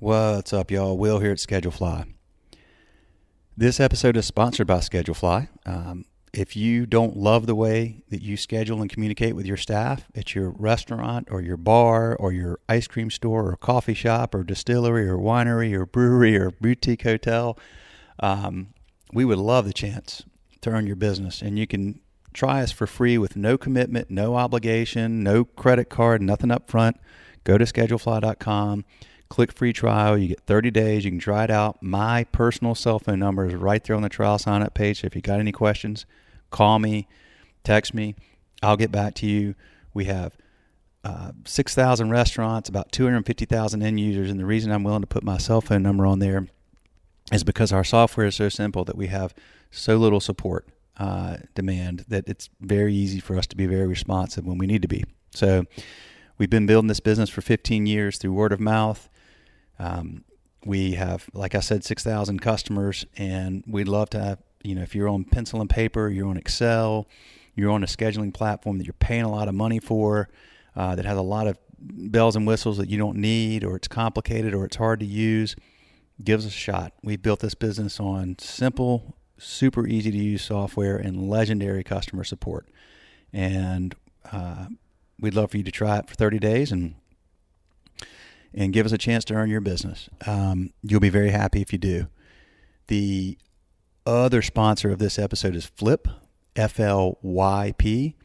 What's up, y'all? Will here at Schedulefly. This episode is sponsored by Schedulefly. If you don't love the way that you schedule and communicate with your staff at your restaurant or your bar or your ice cream store or coffee shop or distillery or winery or brewery or boutique hotel, we would love the chance to earn your business. And you can try us for free with no commitment, no obligation, no credit card, nothing up front. Go to schedulefly.com. Click free trial. You get 30 days. You can try it out. My personal cell phone number is right there on the trial sign up page. So if you got any questions, call me, text me. I'll get back to you. We have 6,000 restaurants, about 250,000 end users. And the reason I'm willing to put my cell phone number on there is because our software is so simple that we have so little support demand that it's very easy for us to be very responsive when we need to be. So we've been building this business for 15 years through word of mouth. We have, like I said, 6,000 customers, and we'd love to have, if you're on pencil and paper, you're on Excel, you're on a scheduling platform that you're paying a lot of money for, that has a lot of bells and whistles that you don't need, or it's complicated, or it's hard to use, give us a shot. We built this business on simple, super easy to use software and legendary customer support. And we'd love for you to try it for 30 days and give us a chance to earn your business. You'll be very happy if you do. The other sponsor of this episode is Flip, F-L-Y-P,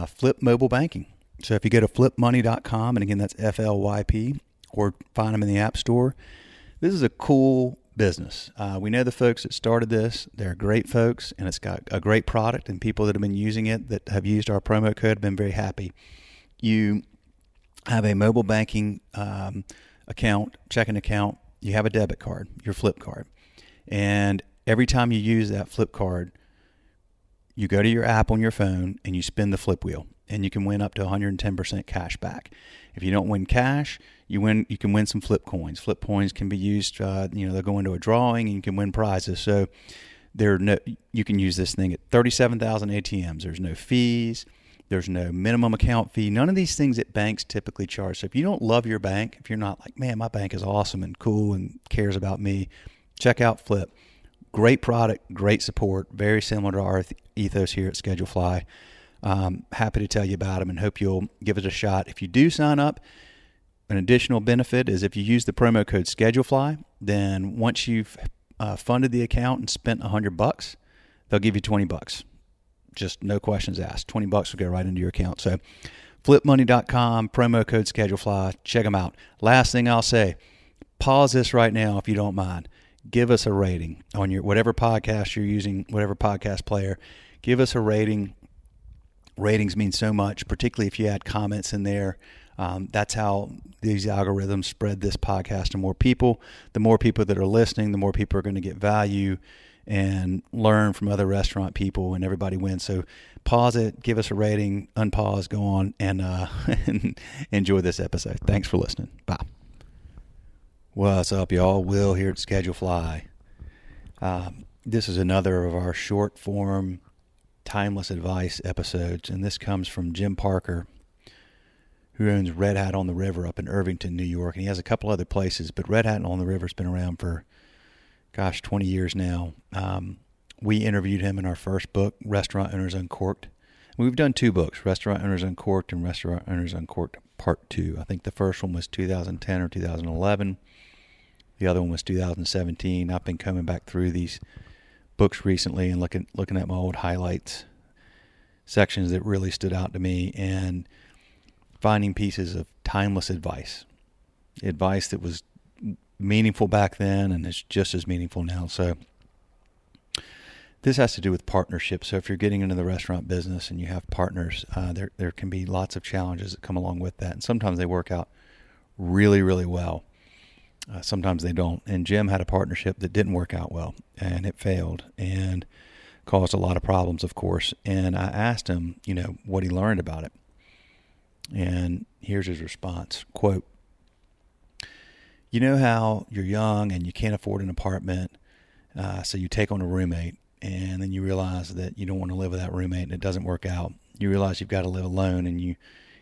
Flip Mobile Banking. So if you go to flipmoney.com, and again, that's F-L-Y-P, or find them in the App Store, this is a cool business. We know the folks that started this. They're great folks, and it's got a great product, and people that have been using it that have used our promo code have been very happy. You have a mobile banking account, checking account. You have a debit card, your Flip card. And every time you use that Flip card, you go to your app on your phone and you spin the Flip wheel, and you can win up to 110% cash back. If you don't win cash, you can win some Flip coins. Flip coins can be used, they'll go into a drawing and you can win prizes. So you can use this thing at 37,000 ATMs. There's no fees. There's no minimum account fee. None of these things that banks typically charge. So if you don't love your bank, if you're not like, man, my bank is awesome and cool and cares about me, check out Flip. Great product, great support, very similar to our ethos here at Schedulefly. Happy to tell you about them and hope you'll give it a shot. If you do sign up, an additional benefit is if you use the promo code Schedulefly, then once you've funded the account and spent $100, they'll give you $20. Just no questions asked. $20 will go right into your account. So flipmoney.com, promo code Schedulefly. Check them out. Last thing I'll say, pause this right now if you don't mind. Give us a rating on your whatever podcast you're using, whatever podcast player. Give us a rating. Ratings mean so much, particularly if you add comments in there. That's how these algorithms spread this podcast to more people. The more people that are listening, the more people are going to get value and learn from other restaurant people, and everybody wins. So pause it, give us a rating, unpause, go on, and and enjoy this episode. Thanks for listening. Bye. What's up, y'all? Will here at Schedulefly. This is another of our short form timeless advice episodes, and this comes from Jim Parker, who owns Red Hat on the River up in Irvington, New York. And he has a couple other places, but Red Hat on the River has been around for 20 years now. We interviewed him in our first book, Restaurant Owners Uncorked. We've done two books, Restaurant Owners Uncorked and Restaurant Owners Uncorked Part 2. I think the first one was 2010 or 2011. The other one was 2017. I've been coming back through these books recently and looking at my old highlights, sections that really stood out to me, and finding pieces of timeless advice that was meaningful back then and it's just as meaningful now. So this has to do with partnerships. So if you're getting into the restaurant business and you have partners, there can be lots of challenges that come along with that. And sometimes they work out really, really well. Sometimes they don't. And Jim had a partnership that didn't work out well, and it failed and caused a lot of problems, of course. And I asked him, what he learned about it. And here's his response, quote, "You know how you're young and you can't afford an apartment, so you take on a roommate, and then you realize that you don't want to live with that roommate and it doesn't work out. You realize you've got to live alone, and you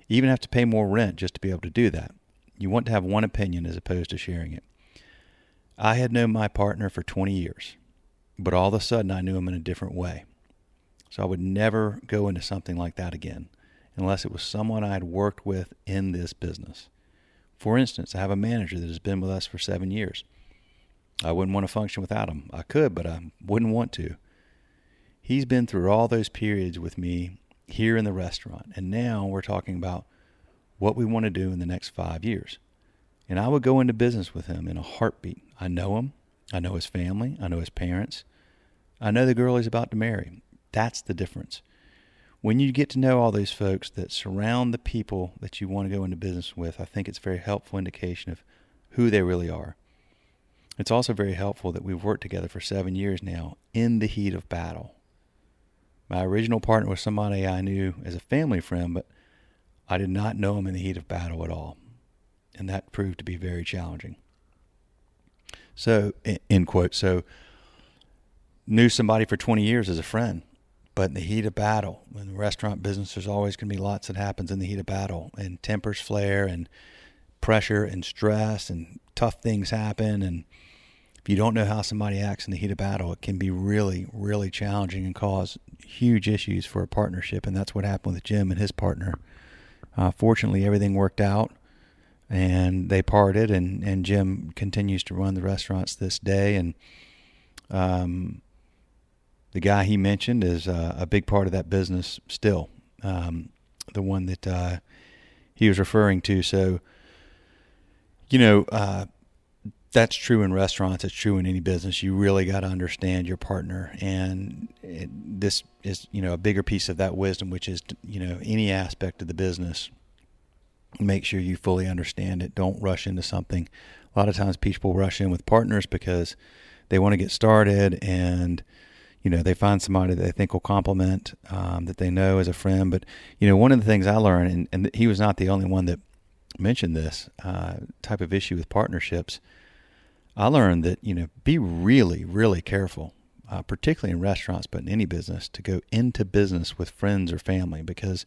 even have to pay more rent just to be able to do that. You want to have one opinion as opposed to sharing it. I had known my partner for 20 years, but all of a sudden I knew him in a different way. So I would never go into something like that again unless it was someone I had worked with in this business. For instance, I have a manager that has been with us for 7 years. I wouldn't want to function without him. I could, but I wouldn't want to. He's been through all those periods with me here in the restaurant, and now we're talking about what we want to do in the next 5 years. And I would go into business with him in a heartbeat. I know him. I know his family. I know his parents. I know the girl he's about to marry. That's the difference. When you get to know all those folks that surround the people that you want to go into business with, I think it's a very helpful indication of who they really are. It's also very helpful that we've worked together for 7 years now in the heat of battle. My original partner was somebody I knew as a family friend, but I did not know him in the heat of battle at all. And that proved to be very challenging. So, end quote. So, knew somebody for 20 years as a friend, but in the heat of battle, in the restaurant business, there's always going to be lots that happens in the heat of battle, and tempers flare, and pressure and stress, and tough things happen. And if you don't know how somebody acts in the heat of battle, it can be really, really challenging and cause huge issues for a partnership. And that's what happened with Jim and his partner. Fortunately, everything worked out, and they parted, and Jim continues to run the restaurants this day. And the guy he mentioned is a big part of that business still, the one that he was referring to. So, that's true in restaurants. It's true in any business. You really got to understand your partner. And this is, a bigger piece of that wisdom, which is, any aspect of the business, make sure you fully understand it. Don't rush into something. A lot of times people rush in with partners because they want to get started, and, they find somebody that they think will complement, that they know as a friend. But, one of the things I learned, and he was not the only one that mentioned this type of issue with partnerships, I learned that, be really, really careful, particularly in restaurants, but in any business, to go into business with friends or family. Because,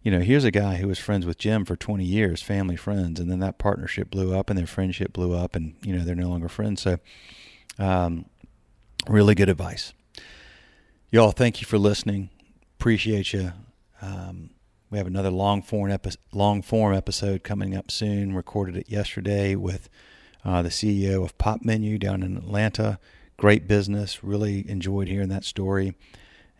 here's a guy who was friends with Jim for 20 years, family friends, and then that partnership blew up and their friendship blew up, and, they're no longer friends. So really good advice. Y'all, thank you for listening. Appreciate you. We have another long form episode coming up soon. Recorded it yesterday with the CEO of Pop Menu down in Atlanta. Great business. Really enjoyed hearing that story.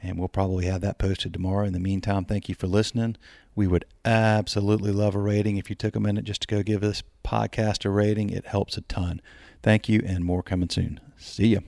And we'll probably have that posted tomorrow. In the meantime, thank you for listening. We would absolutely love a rating. If you took a minute just to go give this podcast a rating, it helps a ton. Thank you, and more coming soon. See ya.